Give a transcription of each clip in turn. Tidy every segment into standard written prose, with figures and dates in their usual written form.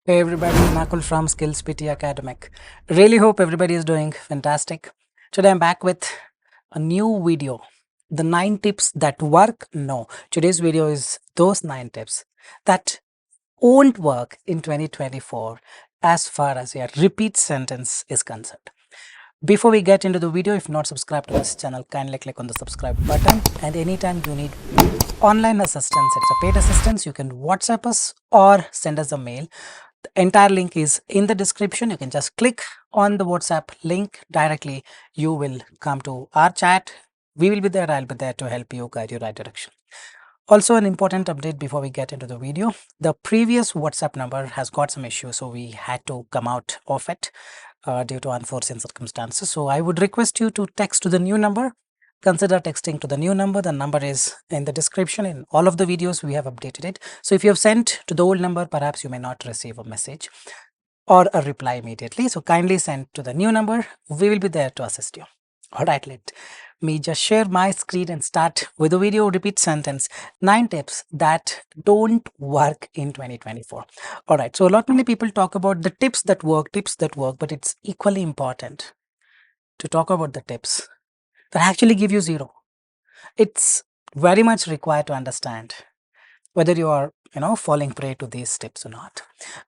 Hey everybody, Nakul from SKILLS PTE Academic. Really hope everybody is doing fantastic. Today I'm back with a new video. The 9 tips that work? No. Today's video is those 9 tips that won't work in 2024 as far as your repeat sentence is concerned. Before we get into the video, if not subscribed to this channel, kindly click on the subscribe button. And anytime you need online assistance, it's a paid assistance, you can WhatsApp us or send us a mail. The entire link is in the description. You can just click on the WhatsApp link directly. You will come to our chat. We will be there. I'll be there to help you, guide you right direction. Also, an important update before we get into the video. The previous WhatsApp number has got some issues, so we had to come out of it due to unforeseen circumstances. So I would request you to text to the new number. Consider texting to the new number. The number is in the description. In all of the videos, we have updated it. So if you have sent to the old number, perhaps you may not receive a message or a reply immediately. So kindly send to the new number. We will be there to assist you. All right, let me just share my screen and start with the video. Repeat sentence 9 tips that don't work in 2024. All right, so a lot many people talk about the tips that work, but it's equally important to talk about the tips that actually give you zero. It's very much required to understand whether you are falling prey to these tips or not.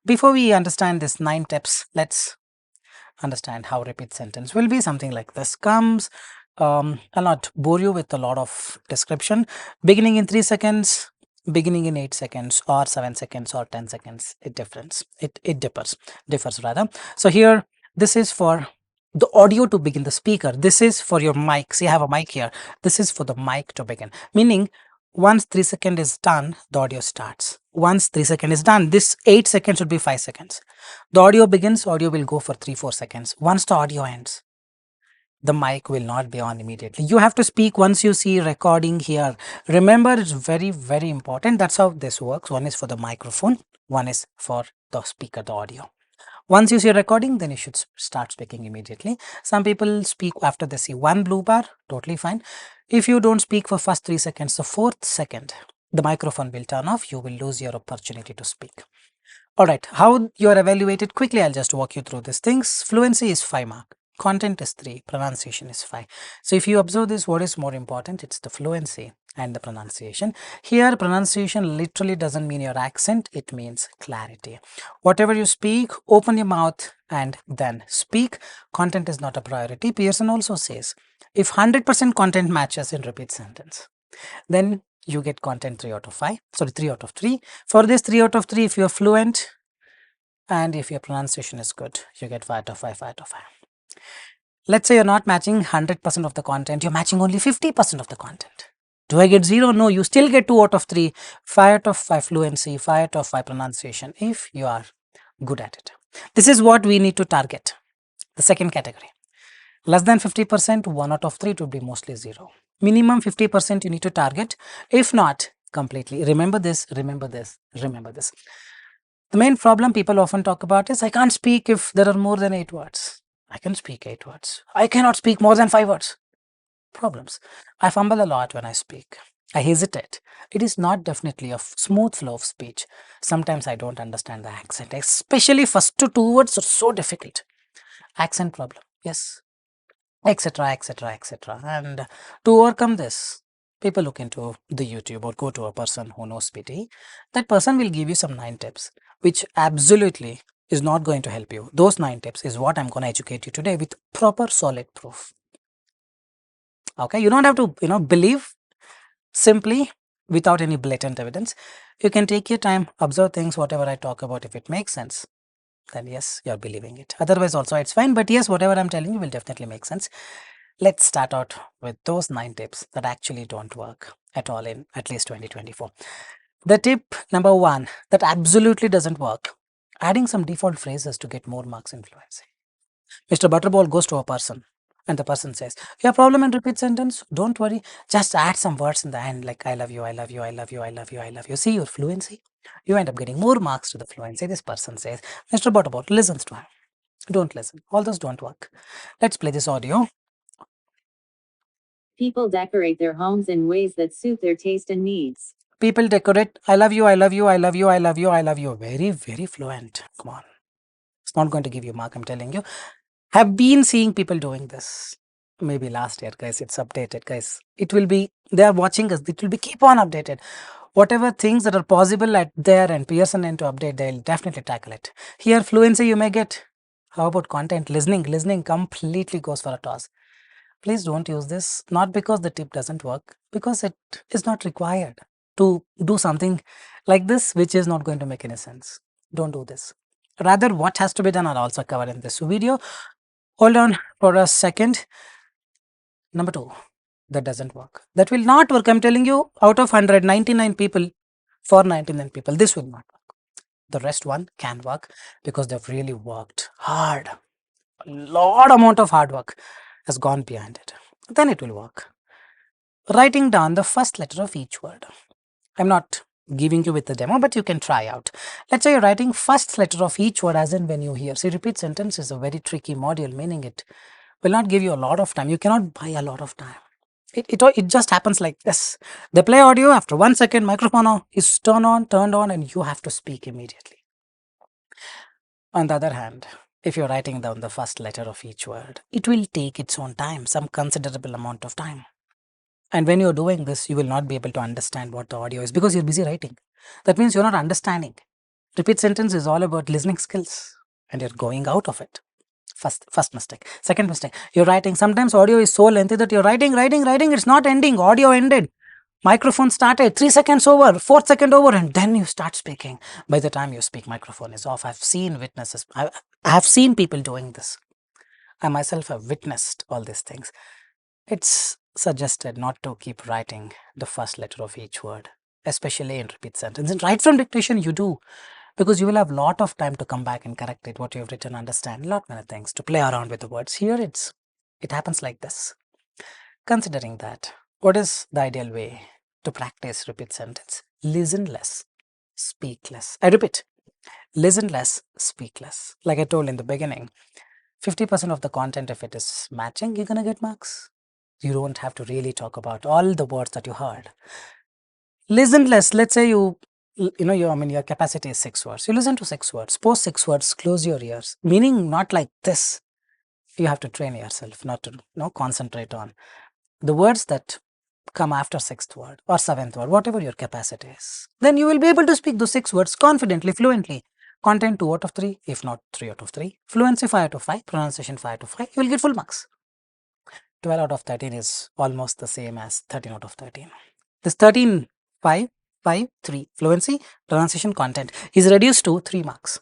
Before we understand these 9 tips, let's understand how repeat sentence will be. Something like this comes. I'll not bore you with a lot of description. Beginning in 3 seconds, beginning in 8 seconds, or 7 seconds, or 10 seconds. It differs rather. So here, this is for the audio to begin, the speaker. This is for your mic. See, I have a mic here. This is for the mic to begin. Meaning, once 3 seconds is done, the audio starts. Once 3 seconds is done, this 8 seconds should be 5 seconds. The audio begins, audio will go for 3-4 seconds. Once the audio ends, the mic will not be on immediately. You have to speak once you see recording here. Remember, it's very, very important. That's how this works. One is for the microphone, one is for the speaker, the audio. Once you see a recording, then you should start speaking immediately. Some people speak after they see one blue bar, totally fine. If you don't speak for first 3 seconds, the 4th second, the microphone will turn off. You will lose your opportunity to speak. All right, how you are evaluated quickly, I'll just walk you through these things. Fluency is 5 mark, content is 3, pronunciation is 5. So if you observe this, what is more important? It's the fluency and the pronunciation. Here, pronunciation literally doesn't mean your accent, it means clarity. Whatever you speak, open your mouth and then speak. Content is not a priority. Pearson also says, if 100% content matches in repeat sentence, then you get content 3 out of 5. Sorry, 3 out of 3. For this 3 out of 3, if you're fluent and if your pronunciation is good, you get 5 out of 5, 5 out of 5. Let's say you're not matching 100% of the content, you're matching only 50% of the content. Do I get 0? No, you still get 2 out of 3, 5 out of 5 fluency, 5 out of 5 pronunciation if you are good at it. This is what we need to target. The second category. Less than 50%, 1 out of 3 would be mostly 0. Minimum 50% you need to target. If not, completely. Remember this, remember this, remember this. The main problem people often talk about is I can't speak if there are more than 8 words. I can speak 8 words. I cannot speak more than 5 words. Problems. I fumble a lot when I speak. I hesitate. It is not definitely a smooth flow of speech. Sometimes I don't understand the accent, especially first 2 words are so difficult. Accent problem. Yes. Etc, etc, etc. And to overcome this, people look into the YouTube or go to a person who knows PT. That person will give you some 9 tips, which absolutely is not going to help you. Those 9 tips is what I'm going to educate you today with proper solid proof. Okay, you don't have to, believe simply without any blatant evidence. You can take your time, observe things, whatever I talk about. If it makes sense, then yes, you're believing it. Otherwise also it's fine, but yes, whatever I'm telling you will definitely make sense. Let's start out with those 9 tips that actually don't work at all in at least 2024. The tip number 1 that absolutely doesn't work, adding some default phrases to get more marks in fluency. Mr. Butterball goes to a person and the person says, you have problem in repeat sentence? Don't worry, just add some words in the end like I love you, I love you, I love you, I love you, I love you. See your fluency? You end up getting more marks to the fluency. This person says, Mr. Butterball listens to him. Don't listen. All those don't work. Let's play this audio. People decorate their homes in ways that suit their taste and needs. People decorate. I love you, I love you, I love you, I love you, I love you. Very, very fluent. Come on. It's not going to give you mark, I'm telling you. Have been seeing people doing this. Maybe last year, guys. It's updated, guys. It will be, they are watching us. It will be keep on updated. Whatever things that are possible at there and Pearson and to update, they'll definitely tackle it. Here, fluency you may get. How about content? Listening. Listening completely goes for a toss. Please don't use this, not because the tip doesn't work, because it is not required to do something like this, which is not going to make any sense. Don't do this. Rather, what has to be done are also covered in this video. Hold on for a second. Number 2, that doesn't work. That will not work. I'm telling you, out of 199 people, for 99 people, this will not work. The rest one can work because they've really worked hard. A lot amount of hard work has gone behind it. Then it will work. Writing down the first letter of each word. I'm not giving you with the demo, but you can try out. Let's say you're writing first letter of each word as in when you hear. See, repeat sentence is a very tricky module, meaning it will not give you a lot of time. You cannot buy a lot of time. It just happens like this. They play audio, after 1 second, microphone is turned on, and you have to speak immediately. On the other hand, if you're writing down the first letter of each word, it will take its own time, some considerable amount of time. And when you're doing this, you will not be able to understand what the audio is because you're busy writing. That means you're not understanding. Repeat sentence is all about listening skills and you're going out of it. First mistake. Second mistake, you're writing. Sometimes audio is so lengthy that you're writing, it's not ending. Audio ended. Microphone started, 3 seconds over, 4th second over, and then you start speaking. By the time you speak, microphone is off. I've seen witnesses. I have seen people doing this. I myself have witnessed all these things. It's suggested not to keep writing the first letter of each word, especially in repeat sentence. And right from dictation, you do, because you will have a lot of time to come back and correct it, what you have written, understand, a lot many things, to play around with the words. Here it happens like this. Considering that, what is the ideal way to practice repeat sentence? Listen less, speak less. I repeat, listen less, speak less. Like I told in the beginning, 50% of the content, if it is matching, you're going to get marks. You don't have to really talk about all the words that you heard. Listen less. Let's say your capacity is 6 words. You listen to 6 words. Post 6 words, close your ears. Meaning not like this. You have to train yourself not to concentrate on the words that come after 6th word or 7th word, whatever your capacity is. Then you will be able to speak those 6 words confidently, fluently. Content 2 out of 3, if not 3 out of 3. Fluency 5 out of 5. Pronunciation 5 out of 5. You will get full marks. 12 out of 13 is almost the same as 13 out of 13. This 13, 5, 5, 3. Fluency, pronunciation, content is reduced to 3 marks.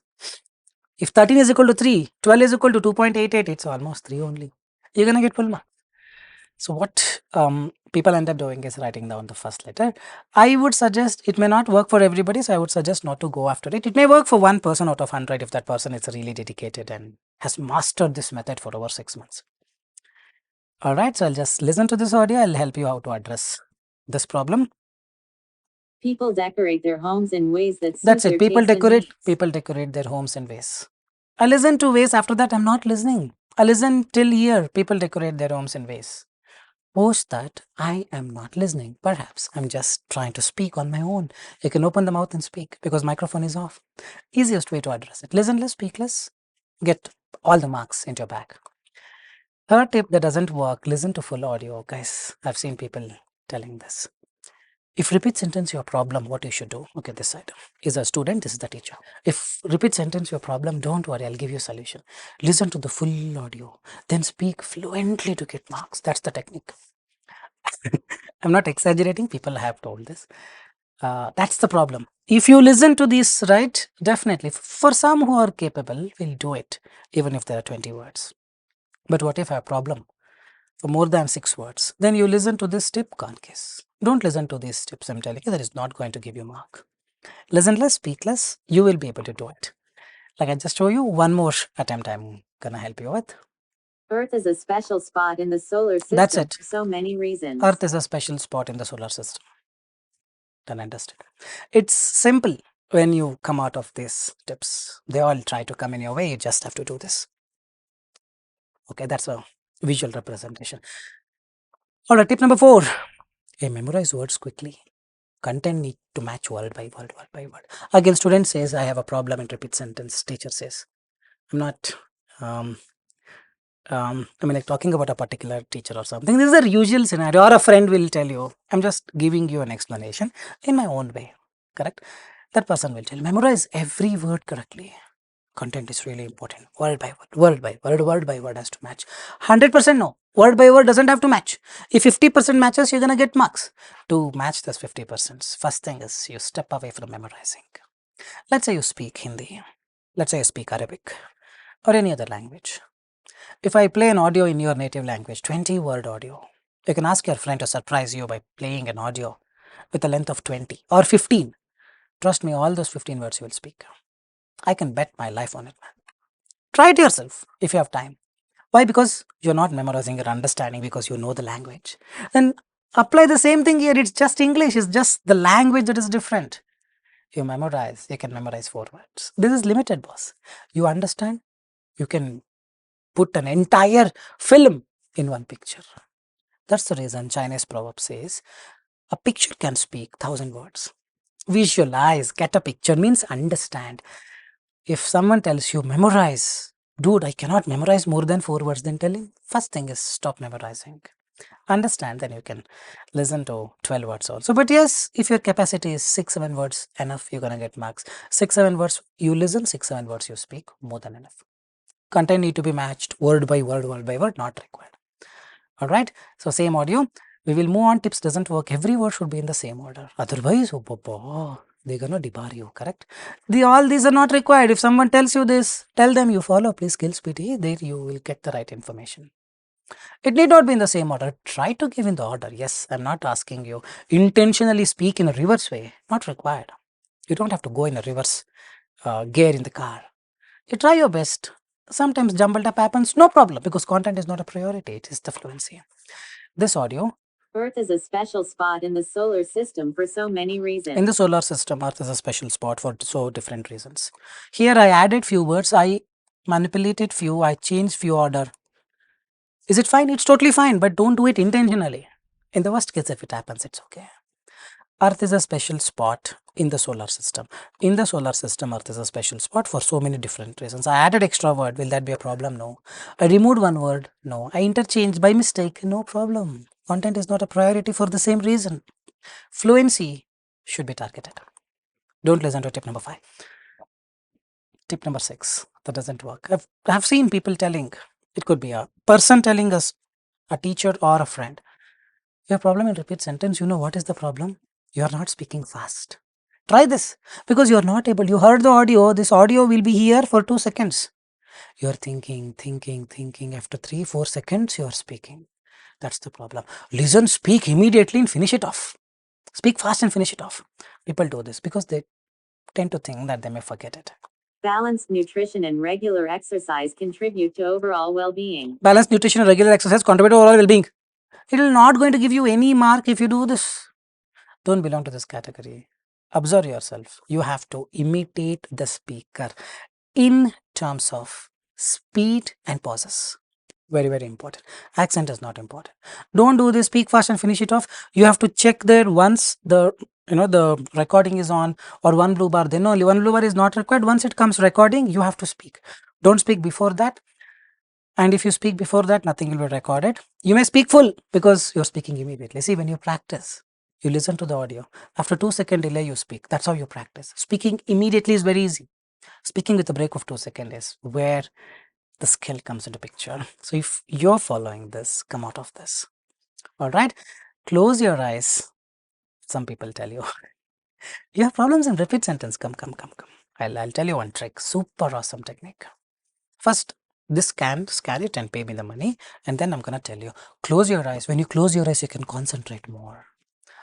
If 13 is equal to 3, 12 is equal to 2.88, it's almost 3 only. You're going to get full marks. So what people end up doing is writing down the first letter. I would suggest, it may not work for everybody, so I would suggest not to go after it. It may work for one person out of 100 if that person is really dedicated and has mastered this method for over 6 months. Alright, so I'll just listen to this audio. I'll help you how to address this problem. People decorate their homes in ways that suit That's it. their People tastes and needs. decorate their homes in ways. I listen to ways. After that, I'm not listening. I listen till here. People decorate their homes in ways. Post that, I am not listening. Perhaps I'm just trying to speak on my own. You can open the mouth and speak because microphone is off. Easiest way to address it. Listen less, speak less. Get all the marks into your bag. Third tip that doesn't work, listen to full audio. Guys, I've seen people telling this. If repeat sentence your problem, what you should do? Okay, this side is a student, this is the teacher. If repeat sentence your problem, don't worry, I'll give you a solution. Listen to the full audio, then speak fluently to get marks. That's the technique. I'm not exaggerating, people have told this. That's the problem. If you listen to this, right, definitely, for some who are capable, will do it, even if there are 20 words. But what if I have a problem for more than 6 words? Then you listen to this tip, can't guess. Don't listen to these tips, I'm telling you, that is not going to give you mark. Listen less, speak less, you will be able to do it. Like I just show you one more attempt I'm gonna help you with. Earth is a special spot in the solar system. That's it. For so many reasons. Earth is a special spot in the solar system. Done, understood. It's simple when you come out of these tips. They all try to come in your way, you just have to do this. Okay, that's a visual representation. Alright, tip number 4. Memorize words quickly. Content need to match word by word, word by word. Again, student says, I have a problem in repeat sentence. Teacher says, I'm not, I mean, like talking about a particular teacher or something. This is a usual scenario, or a friend will tell you. I'm just giving you an explanation in my own way, correct? That person will tell, memorize every word correctly. Content is really important. Word by word, word by word, word by word has to match. 100% no. Word by word doesn't have to match. If 50% matches, you're gonna get marks. To match this 50%, first thing is you step away from memorizing. Let's say you speak Hindi. Let's say you speak Arabic or any other language. If I play an audio in your native language, 20 word audio, you can ask your friend to surprise you by playing an audio with a length of 20 or 15. Trust me, all those 15 words you will speak. I can bet my life on it, man. Try it yourself if you have time. Why? Because you're not memorizing, you're understanding because you know the language. Then apply the same thing here. It's just English, it's just the language that is different. You memorize, you can memorize 4 words. This is limited, boss. You understand, you can put an entire film in one picture. That's the reason Chinese proverb says, a picture can speak 1,000 words. Visualize, get a picture means understand. If someone tells you memorize, dude, I cannot memorize more than 4 words, then tell him, first thing is stop memorizing. Understand, then you can listen to 12 words also. But yes, if your capacity is 6-7 words enough, you're gonna get marks. 6-7 words you listen, 6-7 words you speak, more than enough. Content need to be matched word by word, not required. All right, so same audio. We will move on. Tips doesn't work. Every word should be in the same order. Otherwise, they're gonna debar you, correct? All these are not required. If someone tells you this, tell them you follow, please, Skills PTE, there you will get the right information. It need not be in the same order. Try to give in the order. Yes, I'm not asking you intentionally speak in a reverse way. Not required. You don't have to go in a reverse gear in the car. You try your best. Sometimes jumbled up happens, no problem, because content is not a priority. It is the fluency. This audio. Earth is a special spot in the solar system for so many reasons. In the solar system, Earth is a special spot for so different reasons. Here I added few words. I manipulated few. I changed few order. Is it fine? It's totally fine, but don't do it intentionally. In the worst case, if it happens, it's okay. Earth is a special spot in the solar system. In the solar system, Earth is a special spot for so many different reasons. I added extra word. Will that be a problem? No. I removed one word. No. I interchanged by mistake. No problem. Content is not a priority for the same reason. Fluency should be targeted. Don't listen to tip number 5. Tip number 6. That doesn't work. I've seen people telling, it could be a person telling us, a teacher or a friend, your problem in repeat sentence, you know what is the problem? You are not speaking fast. Try this, because you are not able. You heard the audio. This audio will be here for 2 seconds. You are thinking. After 3-4 seconds, you are speaking. That's the problem. Listen, speak immediately and finish it off. Speak fast and finish it off. People do this because they tend to think that they may forget it. Balanced nutrition and regular exercise contribute to overall well-being. Balanced nutrition and regular exercise contribute to overall well-being. It will not going to give you any mark if you do this. Don't belong to this category. Observe yourself. You have to imitate the speaker in terms of speed and pauses. Very, very important. Accent is not important. Don't do this, speak fast and finish it off. You have to check there once the the recording is on, or one blue bar, then only. One blue bar is not required. Once it comes recording, you have to speak. Don't speak before that. And if you speak before that, nothing will be recorded. You may speak full because you're speaking immediately. See, when you practice, you listen to the audio. After 2-second delay, you speak. That's how you practice. Speaking immediately is very easy. Speaking with a break of 2 seconds is where the skill comes into picture. So if you're following this, come out of this. All right. Close your eyes. Some people tell you, you have problems in repeat sentence. Come. I'll tell you one trick. Super awesome technique. First, this scan it and pay me the money. And then I'm going to tell you, close your eyes. When you close your eyes, you can concentrate more.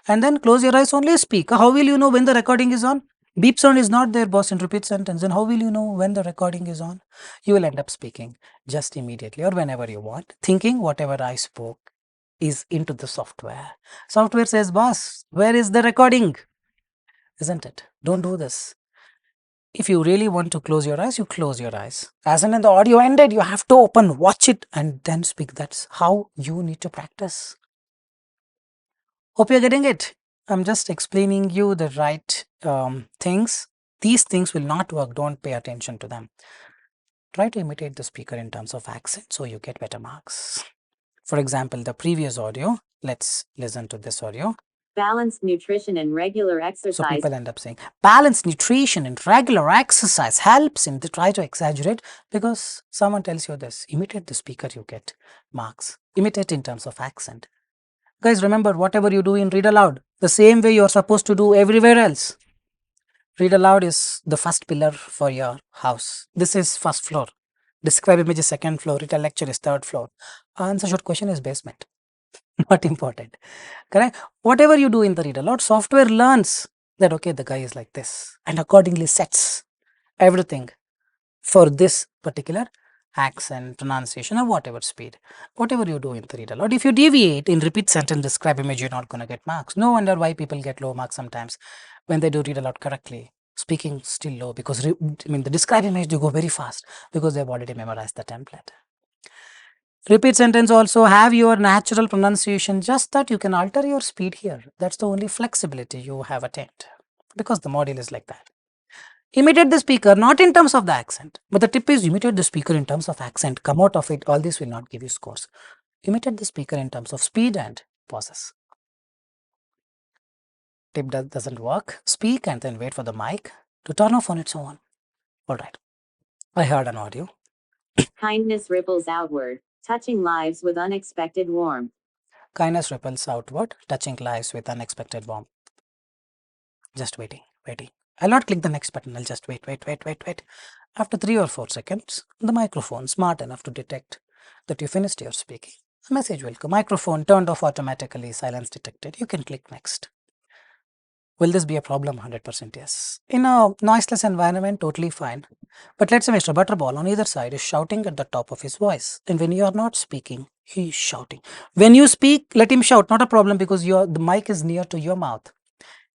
And then close your eyes, only speak. How will you know when the recording is on? Beep sound is not there, boss, in repeat sentence. Then how will you know when the recording is on? You will end up speaking just immediately or whenever you want, thinking whatever I spoke is into the software. Software says, boss, where is the recording? Isn't it? Don't do this. If you really want to close your eyes, you close your eyes. As in the audio ended, you have to open, watch it, and then speak. That's how you need to practice. Hope you're getting it. I'm just explaining you the right things. These things will not work. Don't pay attention to them. Try to imitate the speaker in terms of accent so you get better marks. For example, the previous audio, let's listen to this audio. Balanced nutrition and regular So exercise. people end up saying balanced nutrition and regular exercise helps in. They try to exaggerate because someone tells you this. Imitate the speaker, you get marks. Imitate in terms of accent. Guys, remember, whatever you do in read aloud, the same way you're supposed to do everywhere else. Read aloud is the first pillar for your house. This is first floor. Describe image is second floor. Read a lecture is third floor. Answer short question is basement. Not important. Correct? Whatever you do in the read aloud, software learns that, okay, the guy is like this, and accordingly sets everything for this particular accent, pronunciation, or whatever speed. Whatever you do in the read aloud, if you deviate in repeat sentence, describe image, you're not going to get marks. No wonder why people get low marks sometimes when they do read aloud correctly. Speaking still low because the describe image, they go very fast because they've already memorized the template. Repeat sentence also have your natural pronunciation, just that you can alter your speed here. That's the only flexibility you have attained because the model is like that. Imitate the speaker, not in terms of the accent, but the tip is imitate the speaker in terms of accent. Come out of it, all this will not give you scores. Imitate the speaker in terms of speed and pauses. Tip doesn't work. Speak and then wait for the mic to turn off on its own. All right. I heard an audio. Kindness ripples outward, touching lives with unexpected warmth. Kindness ripples outward, touching lives with unexpected warmth. Just waiting. I'll not click the next button. I'll just wait. After 3 or 4 seconds, the microphone smart enough to detect that you finished your speaking. A message will come. Microphone turned off automatically. Silence detected. You can click next. Will this be a problem? 100% yes. In a noiseless environment, totally fine. But let's say Mr. Butterball on either side is shouting at the top of his voice. And when you are not speaking, he is shouting. When you speak, let him shout. Not a problem because the mic is near to your mouth.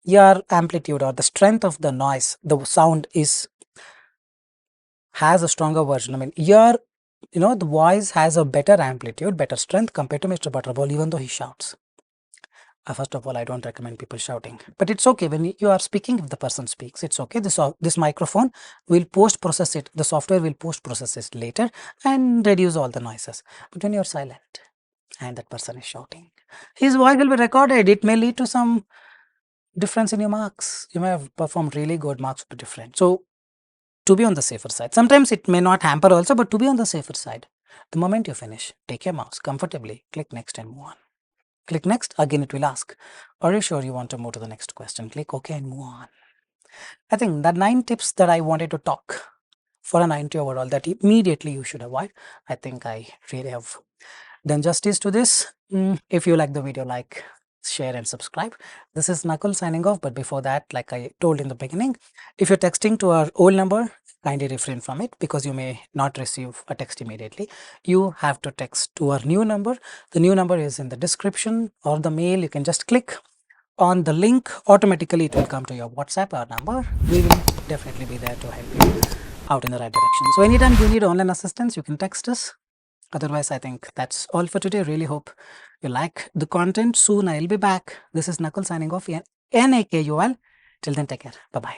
Your amplitude or the strength of the noise, the sound has a stronger version. I mean, the voice has a better amplitude, better strength compared to Mr. Butterball, even though he shouts. First of all, I don't recommend people shouting, but it's okay when you are speaking. If the person speaks, it's okay. This microphone will post-process it. The software will post-process it later and reduce all the noises. But when you're silent and that person is shouting, his voice will be recorded. It may lead to some difference in your marks. You may have performed really good, marks will be different. So to be on the safer side, sometimes it may not hamper also, but to be on the safer side, the moment you finish, take your mouse comfortably, click next and move on. Click next, again it will ask, are you sure you want to move to the next question? Click OK and move on. I think the 9 tips that I wanted to talk for a 90 overall that immediately you should avoid, I think I really have done justice to this. If you like the video, like, share and subscribe. This is Nakul signing off, but before that, like I told in the beginning, if you're texting to our old number, kindly refrain from it because you may not receive a text immediately. You have to text to our new number. The new number is in the description or the mail. You can just click on the link, automatically it will come to your WhatsApp or number. We will definitely be there to help you out in the right direction. So anytime you need online assistance, you can text us. Otherwise, I think that's all for today. Really hope you like the content. Soon I'll be back. This is Nakul signing off. Nakul. Till then, take care. Bye-bye.